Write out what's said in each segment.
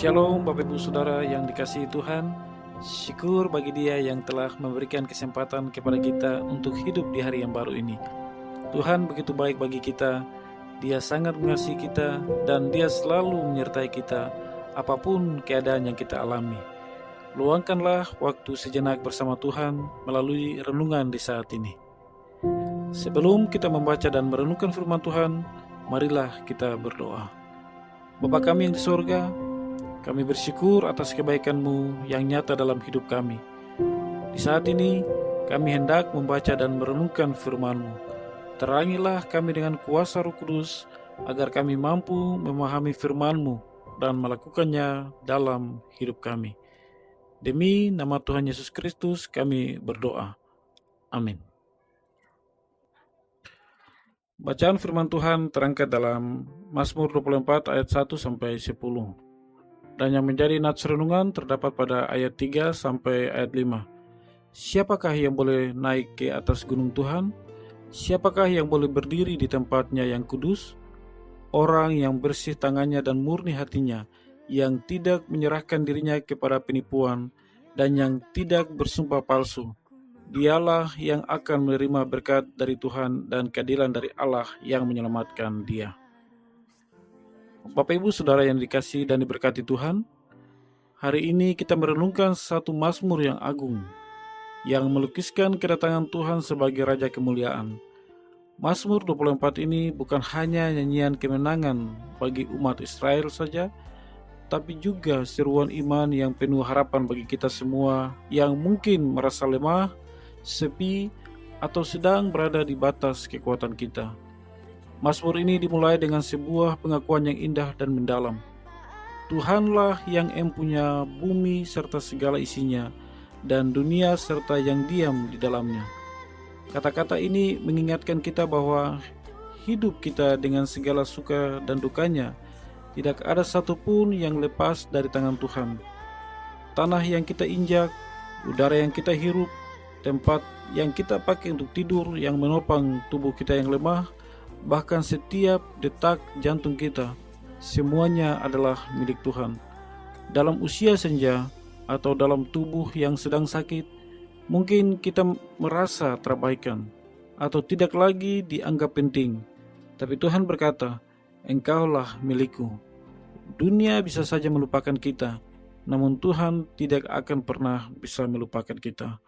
Shalom Bapak Ibu Saudara yang dikasihi Tuhan. Syukur bagi Dia yang telah memberikan kesempatan kepada kita untuk hidup di hari yang baru ini. Tuhan begitu baik bagi kita. Dia sangat mengasihi kita dan Dia selalu menyertai kita apapun keadaan yang kita alami. Luangkanlah waktu sejenak bersama Tuhan melalui renungan di saat ini. Sebelum kita membaca dan merenungkan firman Tuhan, marilah kita berdoa. Bapa kami yang di sorga, kami bersyukur atas kebaikan-Mu yang nyata dalam hidup kami. Di saat ini, kami hendak membaca dan merenungkan firman-Mu. Terangilah kami dengan kuasa Roh Kudus, agar kami mampu memahami firman-Mu dan melakukannya dalam hidup kami. Demi nama Tuhan Yesus Kristus kami berdoa. Amin. Bacaan firman Tuhan terangkat dalam Mazmur 24 ayat 1-10. Dan yang menjadi nats renungan terdapat pada ayat 3 sampai ayat 5. Siapakah yang boleh naik ke atas gunung Tuhan? Siapakah yang boleh berdiri di tempatnya yang kudus? Orang yang bersih tangannya dan murni hatinya, yang tidak menyerahkan dirinya kepada penipuan, dan yang tidak bersumpah palsu. Dialah yang akan menerima berkat dari Tuhan dan keadilan dari Allah yang menyelamatkan dia. Bapak Ibu Saudara yang dikasihi dan diberkati Tuhan, hari ini kita merenungkan satu mazmur yang agung, yang melukiskan kedatangan Tuhan sebagai Raja Kemuliaan. Mazmur 24 ini bukan hanya nyanyian kemenangan bagi umat Israel saja, tapi juga seruan iman yang penuh harapan bagi kita semua yang mungkin merasa lemah, sepi, atau sedang berada di batas kekuatan kita. Mazmur ini dimulai dengan sebuah pengakuan yang indah dan mendalam. Tuhanlah yang empunya bumi serta segala isinya, dan dunia serta yang diam di dalamnya. Kata-kata ini mengingatkan kita bahwa hidup kita dengan segala suka dan dukanya, tidak ada satupun yang lepas dari tangan Tuhan. Tanah yang kita injak, udara yang kita hirup, tempat yang kita pakai untuk tidur yang menopang tubuh kita yang lemah, bahkan setiap detak jantung kita, semuanya adalah milik Tuhan. Dalam usia senja atau dalam tubuh yang sedang sakit, mungkin kita merasa terabaikan atau tidak lagi dianggap penting. Tapi Tuhan berkata, "Engkaulah milikku." Dunia bisa saja melupakan kita, namun Tuhan tidak akan pernah bisa melupakan kita.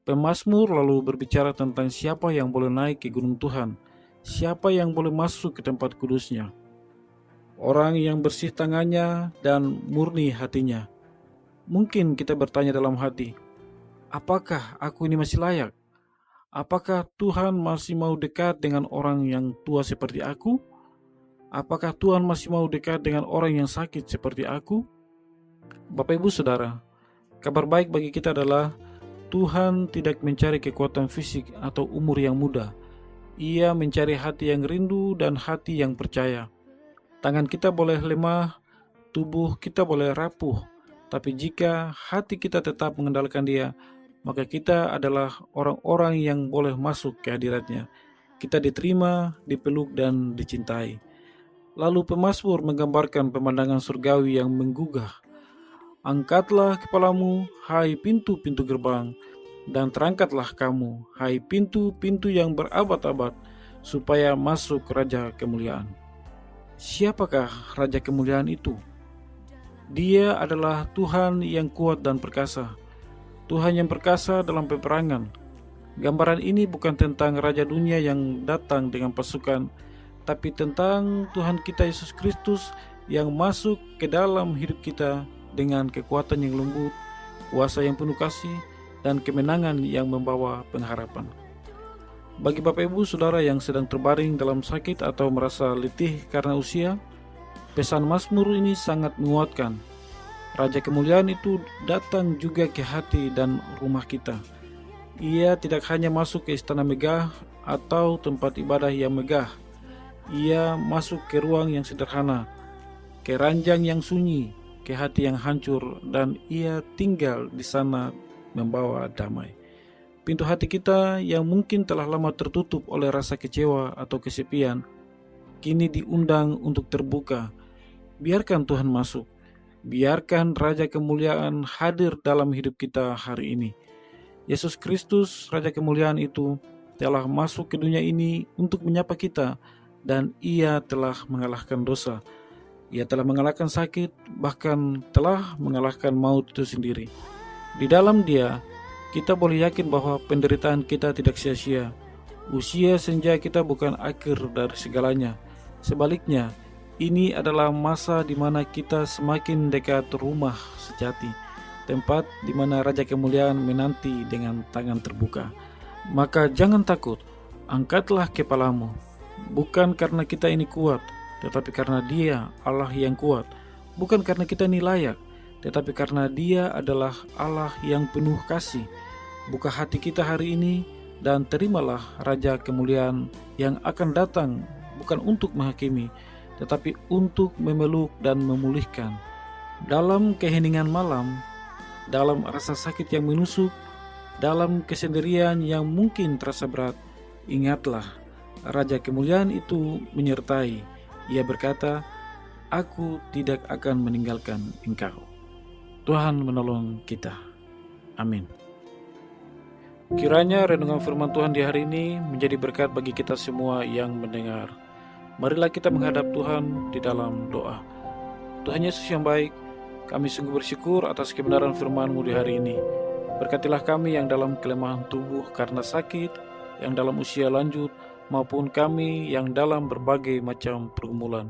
Pemazmur lalu berbicara tentang siapa yang boleh naik ke gunung Tuhan, siapa yang boleh masuk ke tempat kudusnya. Orang yang bersih tangannya dan murni hatinya. Mungkin kita bertanya dalam hati, apakah aku ini masih layak? Apakah Tuhan masih mau dekat dengan orang yang tua seperti aku? Apakah Tuhan masih mau dekat dengan orang yang sakit seperti aku? Bapak Ibu Saudara, kabar baik bagi kita adalah Tuhan tidak mencari kekuatan fisik atau umur yang muda. Ia mencari hati yang rindu dan hati yang percaya. Tangan kita boleh lemah, tubuh kita boleh rapuh, tapi jika hati kita tetap mengendalikan Dia, maka kita adalah orang-orang yang boleh masuk ke hadirat-Nya. Kita diterima, dipeluk, dan dicintai. Lalu pemazmur menggambarkan pemandangan surgawi yang menggugah. Angkatlah kepalamu, hai pintu-pintu gerbang, dan terangkatlah kamu, hai pintu-pintu yang berabad-abad, supaya masuk Raja Kemuliaan. Siapakah Raja Kemuliaan itu? Dia adalah Tuhan yang kuat dan perkasa, Tuhan yang perkasa dalam peperangan. Gambaran ini bukan tentang Raja Dunia yang datang dengan pasukan, tapi tentang Tuhan kita Yesus Kristus yang masuk ke dalam hidup kita dengan kekuatan yang lembut, kuasa yang penuh kasih, dan kemenangan yang membawa pengharapan. Bagi Bapak Ibu Saudara yang sedang terbaring dalam sakit atau merasa letih karena usia, pesan Mazmur ini sangat menguatkan. Raja Kemuliaan itu datang juga ke hati dan rumah kita. Ia tidak hanya masuk ke istana megah atau tempat ibadah yang megah. Ia masuk ke ruang yang sederhana, ke ranjang yang sunyi, ke hati yang hancur, dan Ia tinggal di sana membawa damai. Pintu hati kita yang mungkin telah lama tertutup oleh rasa kecewa atau kesepian, kini diundang untuk terbuka. Biarkan Tuhan masuk. Biarkan Raja Kemuliaan hadir dalam hidup kita hari ini. Yesus Kristus, Raja Kemuliaan itu, telah masuk ke dunia ini untuk menyapa kita, dan Ia telah mengalahkan dosa. Ia telah mengalahkan sakit, bahkan telah mengalahkan maut itu sendiri. Di dalam Dia, kita boleh yakin bahwa penderitaan kita tidak sia-sia. Usia senja kita bukan akhir dari segalanya. Sebaliknya, ini adalah masa di mana kita semakin dekat rumah sejati, tempat di mana Raja Kemuliaan menanti dengan tangan terbuka. Maka jangan takut, angkatlah kepalamu, bukan karena kita ini kuat, tetapi karena Dia Allah yang kuat, bukan karena kita ini layak, tetapi karena Dia adalah Allah yang penuh kasih. Buka hati kita hari ini dan terimalah Raja Kemuliaan yang akan datang, bukan untuk menghakimi, tetapi untuk memeluk dan memulihkan. Dalam keheningan malam, dalam rasa sakit yang menusuk, dalam kesendirian yang mungkin terasa berat, ingatlah, Raja Kemuliaan itu menyertai. Ia berkata, "Aku tidak akan meninggalkan engkau." Tuhan menolong kita. Amin. Kiranya renungan firman Tuhan di hari ini menjadi berkat bagi kita semua yang mendengar. Marilah kita menghadap Tuhan di dalam doa. Tuhan Yesus yang baik, kami sungguh bersyukur atas kebenaran firman-Mu di hari ini. Berkatilah kami yang dalam kelemahan tubuh karena sakit, yang dalam usia lanjut, maupun kami yang dalam berbagai macam pergumulan.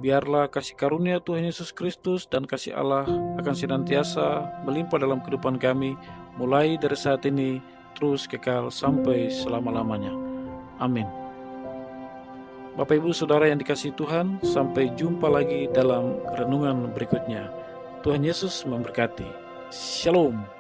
Biarlah kasih karunia Tuhan Yesus Kristus dan kasih Allah akan senantiasa melimpah dalam kehidupan kami, mulai dari saat ini, terus kekal sampai selama-lamanya. Amin. Bapak Ibu Saudara yang dikasihi Tuhan, sampai jumpa lagi dalam renungan berikutnya. Tuhan Yesus memberkati. Shalom.